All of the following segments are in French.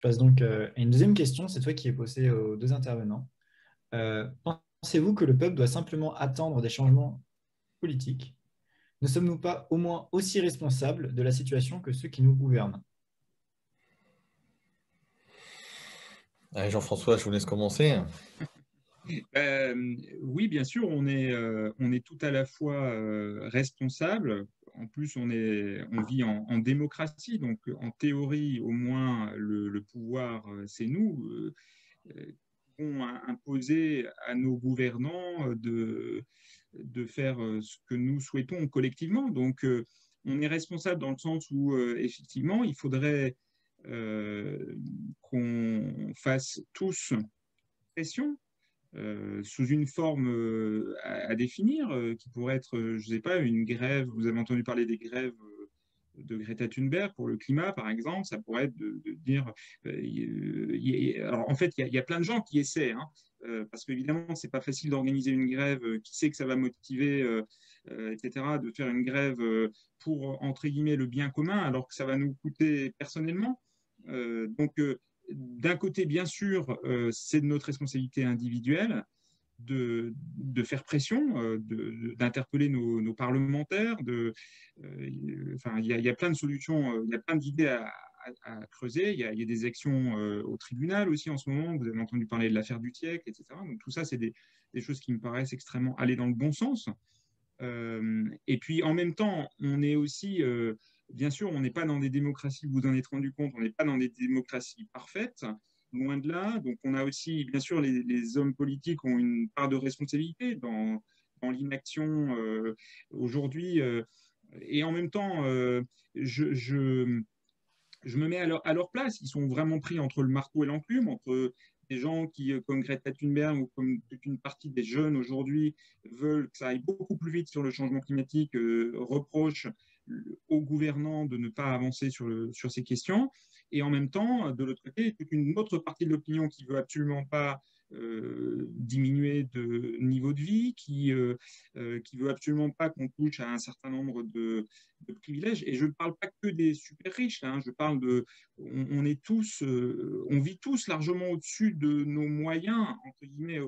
passe donc à une deuxième question, cette fois qui est posée aux deux intervenants. Pensez-vous que le peuple doit simplement attendre des changements politiques? Ne sommes-nous pas au moins aussi responsables de la situation que ceux qui nous gouvernent? Allez, Jean-François, je vous laisse commencer. Oui, bien sûr, on est tout à la fois responsable. En plus, on vit en démocratie, donc en théorie, au moins, le pouvoir, c'est nous, vont imposer à nos gouvernants de faire ce que nous souhaitons collectivement. Donc, on est responsable dans le sens où, effectivement, il faudrait qu'on fasse tous pression sous une forme à définir, qui pourrait être, je ne sais pas, une grève. Vous avez entendu parler des grèves de Greta Thunberg pour le climat, par exemple. Ça pourrait être de dire. Alors, en fait, il y a plein de gens qui essaient, hein, parce qu'évidemment, c'est pas facile d'organiser une grève. Qui sait que ça va motiver, etc., de faire une grève pour, entre guillemets, le bien commun, alors que ça va nous coûter personnellement. Donc, d'un côté, bien sûr, c'est de notre responsabilité individuelle de faire pression, d'interpeller nos parlementaires. Enfin, il y a plein de solutions, il y a plein d'idées à creuser. Il y a des actions au tribunal aussi en ce moment. Vous avez entendu parler de l'affaire du TIEC, etc. Donc tout ça, c'est des choses qui me paraissent extrêmement aller dans le bon sens. Et puis en même temps, on est aussi, bien sûr, on n'est pas dans des démocraties, vous en êtes rendu compte, on n'est pas dans des démocraties parfaites, loin de là. Donc on a aussi, bien sûr, les hommes politiques ont une part de responsabilité dans l'inaction aujourd'hui. Et en même temps, je, je, je me mets à leur place. Ils sont vraiment pris entre le marteau et l'enclume, entre des gens qui, comme Greta Thunberg ou comme toute une partie des jeunes aujourd'hui, veulent que ça aille beaucoup plus vite sur le changement climatique, reprochent aux gouvernants de ne pas avancer sur ces questions. Et en même temps, de l'autre côté, toute une autre partie de l'opinion qui veut absolument pas diminuer de niveau de vie, qui veut absolument pas qu'on touche à un certain nombre de privilèges. Et je ne parle pas que des super riches, hein, je parle on est tous, on vit tous largement au-dessus de nos moyens, entre guillemets,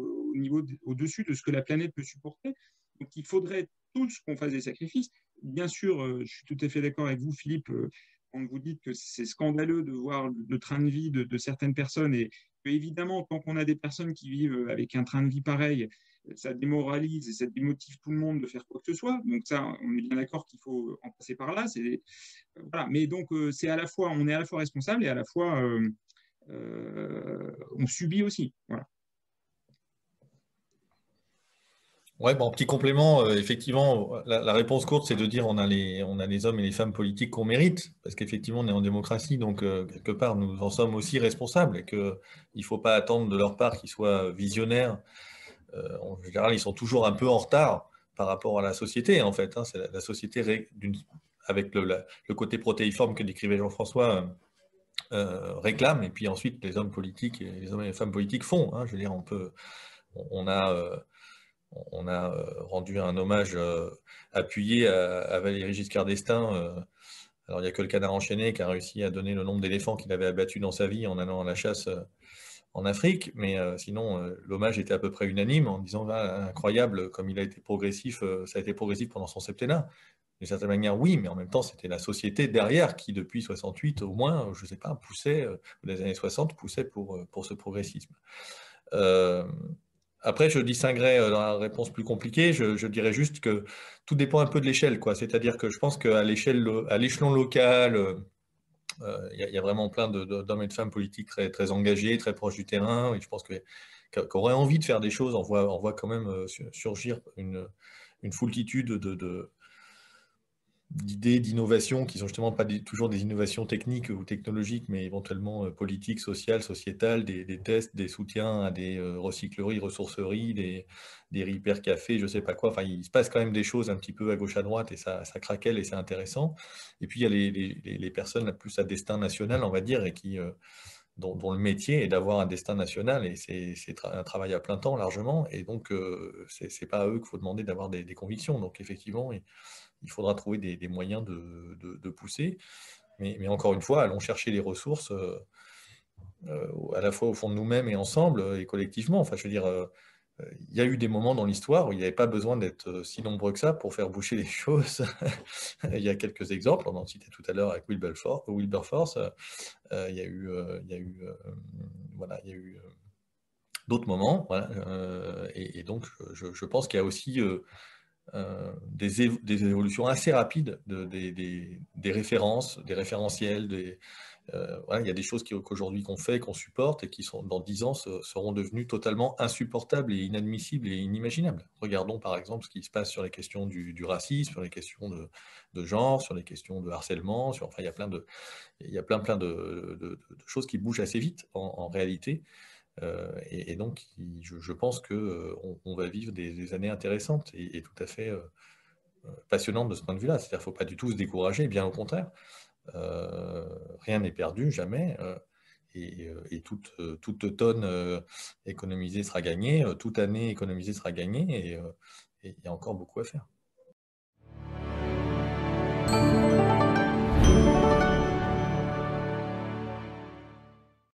au-dessus de ce que la planète peut supporter. Donc il faudrait tous qu'on fasse des sacrifices. Bien sûr, je suis tout à fait d'accord avec vous, Philippe, quand vous dites que c'est scandaleux de voir le train de vie de certaines personnes et que, évidemment, tant qu'on a des personnes qui vivent avec un train de vie pareil, ça démoralise et ça démotive tout le monde de faire quoi que ce soit. Donc ça, on est bien d'accord qu'il faut en passer par là. Voilà. Mais donc, c'est à la fois, on est à la fois responsable et à la fois, on subit aussi. Voilà. Ouais, bon, petit complément, effectivement, la réponse courte, c'est de dire on a les hommes et les femmes politiques qu'on mérite, parce qu'effectivement, on est en démocratie, donc quelque part, nous en sommes aussi responsables et qu'il ne faut pas attendre de leur part qu'ils soient visionnaires. En général, ils sont toujours un peu en retard par rapport à la société, en fait. Hein. C'est la société, avec le côté protéiforme que décrivait Jean-François, réclame, et puis ensuite, les hommes politiques et les hommes et les femmes politiques font. Hein. Je veux dire, on a... on a rendu un hommage appuyé à Valéry Giscard d'Estaing. Alors, il n'y a que le canard enchaîné qui a réussi à donner le nombre d'éléphants qu'il avait abattus dans sa vie en allant à la chasse en Afrique. Mais sinon, l'hommage était à peu près unanime en disant ah, incroyable comme il a été progressif, ça a été progressif pendant son septennat. D'une certaine manière, oui, mais en même temps, c'était la société derrière qui, depuis 68 au moins, je ne sais pas, poussait, les années 60, poussait pour ce progressisme. Euh, Après, je distinguerais dans la réponse plus compliquée, je dirais juste que tout dépend un peu de l'échelle, quoi. C'est-à-dire que je pense qu'à à l'échelon local, il y a vraiment plein d'hommes et de femmes politiques très, très engagés, très proches du terrain. Et je pense qu'auraient envie de faire des choses. On voit quand même surgir une foultitude d'idées, d'innovations qui sont justement pas toujours des innovations techniques ou technologiques, mais éventuellement politiques, sociales, sociétales, des tests, des soutiens à des recycleries, ressourceries, des repair cafés, je sais pas quoi. Enfin, il se passe quand même des choses un petit peu à gauche, à droite, et ça craquelle et c'est intéressant. Et puis, il y a les personnes plus à destin national, on va dire, et dont le métier est d'avoir un destin national, et c'est un travail à plein temps, largement, et donc, c'est pas à eux qu'il faut demander d'avoir des convictions. Donc, effectivement, il faudra trouver des moyens de pousser. Mais encore une fois, allons chercher les ressources à la fois au fond de nous-mêmes et ensemble et collectivement. Enfin, je veux dire, il y a eu des moments dans l'histoire où il n'y avait pas besoin d'être si nombreux que ça pour faire bouger les choses. Il y a quelques exemples, on en citait tout à l'heure avec Wilberforce. Voilà, il y a eu d'autres moments. Voilà, et donc, je pense qu'il y a aussi des évolutions assez rapides des références, des référentiels. Voilà, il y a des choses qu'aujourd'hui qu'on fait, qu'on supporte, et qui dans 10 ans seront devenues totalement insupportables et inadmissibles et inimaginables. Regardons par exemple ce qui se passe sur les questions du racisme, sur les questions de genre, sur les questions de harcèlement. Enfin, il y a plein de choses qui bougent assez vite en réalité. Et donc, je pense qu'on va vivre des années intéressantes et tout à fait passionnantes de ce point de vue-là. C'est-à-dire qu'il ne faut pas du tout se décourager, bien au contraire. Rien n'est perdu, jamais. Et toute tonne économisée sera gagnée, toute année économisée sera gagnée, et il y a encore beaucoup à faire.